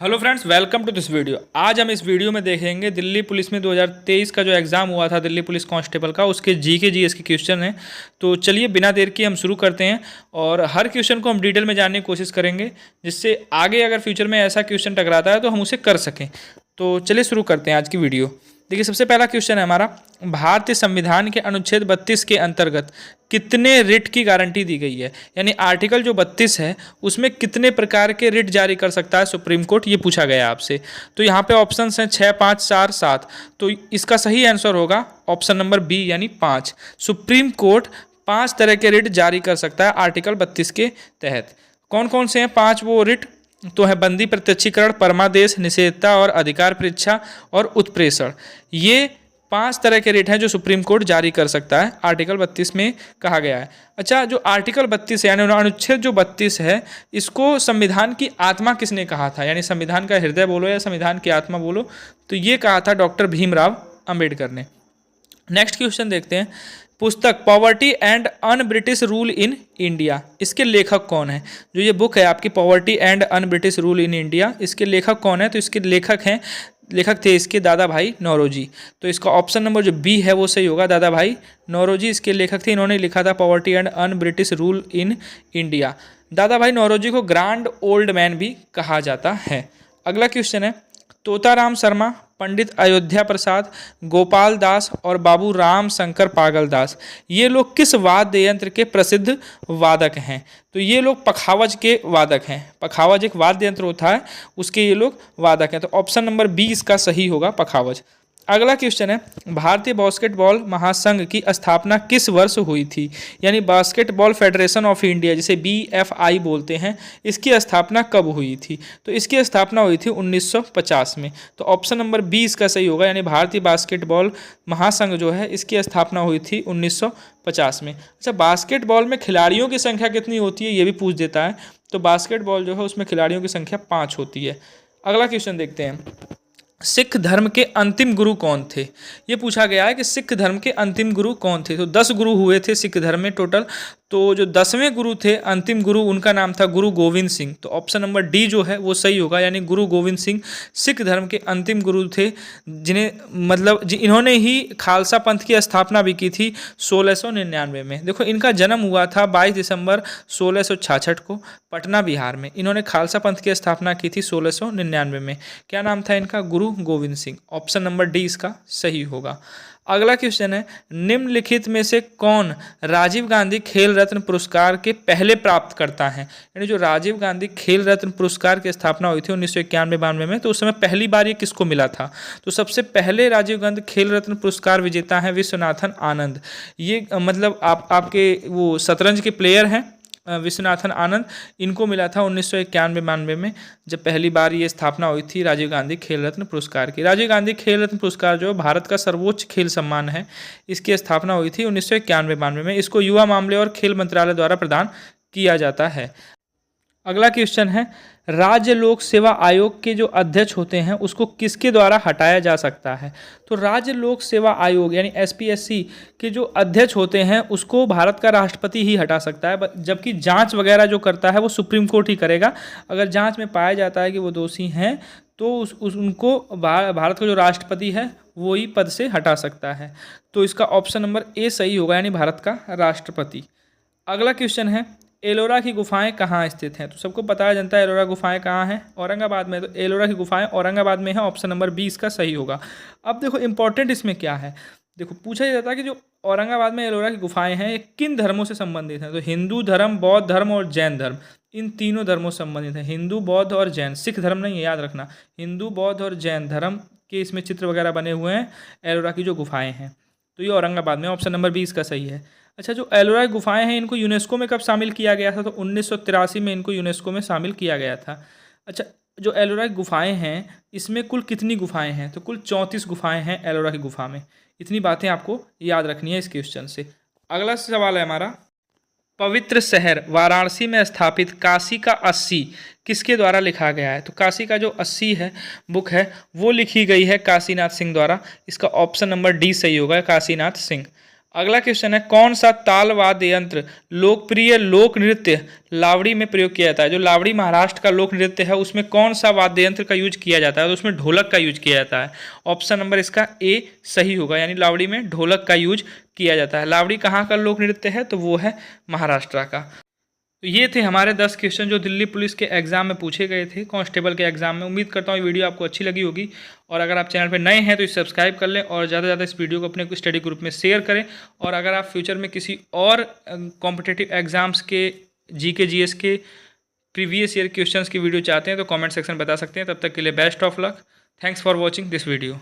Hello friends, welcome to this video. आज हम इस वीडियो में देखेंगे दिल्ली पुलिस में 2023 का जो एग्ज़ाम हुआ था दिल्ली पुलिस कांस्टेबल का, उसके जीएस के क्वेश्चन हैं। तो चलिए बिना देर के हम शुरू करते हैं और हर क्वेश्चन को हम डिटेल में जानने की कोशिश करेंगे, जिससे आगे अगर फ्यूचर में ऐसा क्वेश्चन टकराता है तो हम उसे कर सकें। तो चलिए शुरू करते हैं आज की वीडियो। देखिए, सबसे पहला क्वेश्चन है हमारा, भारतीय संविधान के अनुच्छेद 32 के अंतर्गत कितने रिट की गारंटी दी गई है। यानी आर्टिकल जो 32 है उसमें कितने प्रकार के रिट जारी कर सकता है सुप्रीम कोर्ट, ये पूछा गया आपसे। तो यहाँ पे ऑप्शंस हैं 6, 5, 4, 7। तो इसका सही आंसर होगा ऑप्शन नंबर बी यानी 5। सुप्रीम कोर्ट 5 तरह के रिट जारी कर सकता है आर्टिकल 32 के तहत। कौन कौन से हैं 5 वो रिट? तो है बंदी प्रत्यक्षीकरण, परमादेश, निषेधता और अधिकार परीक्षा और उत्प्रेषण। ये 5 तरह के रिट हैं जो सुप्रीम कोर्ट जारी कर सकता है, आर्टिकल 32 में कहा गया है। अच्छा, जो आर्टिकल 32 है यानी अनुच्छेद जो 32 है, इसको संविधान की आत्मा किसने कहा था? यानी संविधान का हृदय बोलो या संविधान की आत्मा बोलो, तो ये कहा था डॉक्टर भीमराव अंबेडकर ने। नेक्स्ट क्वेश्चन देखते हैं। पुस्तक poverty and un British rule in India, इसके लेखक कौन है? जो ये बुक है आपकी poverty and un British rule in India, इसके लेखक कौन है? तो इसके लेखक थे इसके दादा भाई नौरोजी। तो इसका ऑप्शन नंबर जो बी है वो सही होगा, दादा भाई नौरोजी इसके लेखक थे। इन्होंने लिखा था poverty and un British rule in India. दादा भाई नौरोजी को ग्रांड ओल्ड मैन भी कहा जाता है। अगला क्वेश्चन है, तोताराम शर्मा, पंडित अयोध्या प्रसाद, गोपाल दास और बाबू राम शंकर पागल दास, ये लोग किस वाद्य यंत्र के प्रसिद्ध वादक हैं? तो ये लोग पखावज के वादक हैं। पखावज एक वाद्य यंत्र होता है, उसके ये लोग वादक हैं। तो ऑप्शन नंबर बी इसका सही होगा, पखावज। अगला क्वेश्चन है, भारतीय बास्केटबॉल महासंघ की स्थापना किस वर्ष हुई थी? यानी बास्केटबॉल फेडरेशन ऑफ इंडिया, जिसे BFI बोलते हैं, इसकी स्थापना कब हुई थी? तो इसकी स्थापना हुई थी 1950 में। तो ऑप्शन नंबर बी इसका सही होगा, यानी भारतीय बास्केटबॉल महासंघ जो है इसकी स्थापना हुई थी 1950 में। अच्छा, बास्केटबॉल में खिलाड़ियों की संख्या कितनी होती है ये भी पूछ देता है। तो बास्केटबॉल जो है उसमें खिलाड़ियों की संख्या 5 होती है। अगला क्वेश्चन देखते हैं, सिख धर्म के अंतिम गुरु कौन थे? ये पूछा गया है कि सिख धर्म के अंतिम गुरु कौन थे। तो 10 गुरु हुए थे सिख धर्म में टोटल। तो जो 10वें गुरु थे, अंतिम गुरु, उनका नाम था गुरु गोविंद सिंह। तो ऑप्शन नंबर डी जो है वो सही होगा, यानी गुरु गोविंद सिंह सिख धर्म के अंतिम गुरु थे, इन्होंने ही खालसा पंथ की स्थापना भी की थी 1699 में। देखो, इनका जन्म हुआ था 22 दिसंबर 1666 को पटना बिहार में। इन्होंने खालसा पंथ की स्थापना की थी 1699 में। क्या नाम था इनका? गुरु Govind Singh. Option number D इसका सही होगा। अगला क्वेश्चन है, निम्नलिखित में से कौन राजीव गांधी खेल रत्न पुरस्कार के पहले प्राप्त करता है? यानी जो राजीव गांधी खेल रत्न पुरस्कार की स्थापना हुई थी 1991-92 में, तो उस समय पहली बार ये किसको मिला था? तो सबसे पहले राजीव गांधी खेल रत्न पुरस्कार विजेता है विश्वनाथन आनंद। ये आपके वो शतरंज के प्लेयर हैं विश्वनाथन आनंद। इनको मिला था 1991-92 में, जब पहली बार ये स्थापना हुई थी राजीव गांधी खेल रत्न पुरस्कार की। राजीव गांधी खेल रत्न पुरस्कार जो भारत का सर्वोच्च खेल सम्मान है, इसकी स्थापना हुई थी 1991-92 में। इसको युवा मामले और खेल मंत्रालय द्वारा प्रदान किया जाता है। अगला क्वेश्चन है, राज्य लोक सेवा आयोग के जो अध्यक्ष होते हैं उसको किसके द्वारा हटाया जा सकता है? तो राज्य लोक सेवा आयोग यानी SPSC के जो अध्यक्ष होते हैं उसको भारत का राष्ट्रपति ही हटा सकता है, जबकि जांच वगैरह जो करता है वो सुप्रीम कोर्ट ही करेगा। अगर जांच में पाया जाता है कि वो दोषी हैं तो उनको भारत का जो राष्ट्रपति है वो ही पद से हटा सकता है। तो इसका ऑप्शन नंबर ए सही होगा, यानी भारत का राष्ट्रपति। अगला क्वेश्चन है, एलोरा की गुफाएं कहाँ स्थित हैं? तो सबको पता है, जनता, एलोरा गुफाएं कहाँ हैं? औरंगाबाद में। तो एलोरा की गुफाएं औरंगाबाद में है। ऑप्शन नंबर बी इसका सही होगा। अब देखो, इंपॉर्टेंट इसमें क्या है, देखो पूछा जाता है कि जो औरंगाबाद में एलोरा की गुफाएं हैं ये किन धर्मों से संबंधित हैं? तो हिंदू धर्म, बौद्ध धर्म और जैन धर्म, इन तीनों धर्मों से संबंधित है। हिंदू, बौद्ध और जैन, सिख धर्म नहीं है, याद रखना। हिंदू, बौद्ध और जैन धर्म के इसमें चित्र वगैरह बने हुए हैं एलोरा की जो गुफाएँ हैं। तो ये औरंगाबाद में, ऑप्शन नंबर बी इसका सही है। अच्छा, जो एलोरा गुफाएं हैं इनको यूनेस्को में कब शामिल किया गया था? तो 1983 में इनको यूनेस्को में शामिल किया गया था। अच्छा, जो एलोरा की गुफाएं हैं इसमें कुल कितनी गुफाएं हैं? तो कुल 34 गुफाएं हैं एलोरा की गुफा में। इतनी बातें आपको याद रखनी है इस क्वेश्चन से। अगला सवाल है हमारा, पवित्र शहर वाराणसी में स्थापित काशी का 80 किसके द्वारा लिखा गया है? तो काशी का जो 80 है बुक है वो लिखी गई है काशीनाथ सिंह द्वारा। इसका ऑप्शन नंबर डी सही होगा, काशीनाथ सिंह। अगला क्वेश्चन है, कौन सा ताल वाद्य यंत्र लोकप्रिय लोक नृत्य लावड़ी में प्रयोग किया जाता है। जो लावड़ी महाराष्ट्र का लोक नृत्य है उसमें कौन सा वाद्य यंत्र का यूज किया जाता है, तो उसमें ढोलक का यूज किया जाता है। ऑप्शन नंबर इसका ए सही होगा, यानी लावड़ी में ढोलक का यूज किया जाता है। लावड़ी कहाँ का लोक नृत्य है, तो वो है महाराष्ट्र का। तो ये थे हमारे 10 क्वेश्चन जो दिल्ली पुलिस के एग्जाम में पूछे गए थे, कांस्टेबल के एग्जाम में। उम्मीद करता हूँ ये वीडियो आपको अच्छी लगी होगी, और अगर आप चैनल पर नए हैं तो इसे सब्सक्राइब कर लें और ज़्यादा से ज़्यादा इस वीडियो को अपने स्टडी ग्रुप में शेयर करें। और अगर आप फ्यूचर में किसी और कॉम्पिटिटिव एग्जाम्स के जीके जीएस के प्रीवियस ईयर क्वेश्चंस की वीडियो चाहते हैं तो कमेंट सेक्शन बता सकते हैं। तब तक के लिए best of luck. Thanks for watching this video.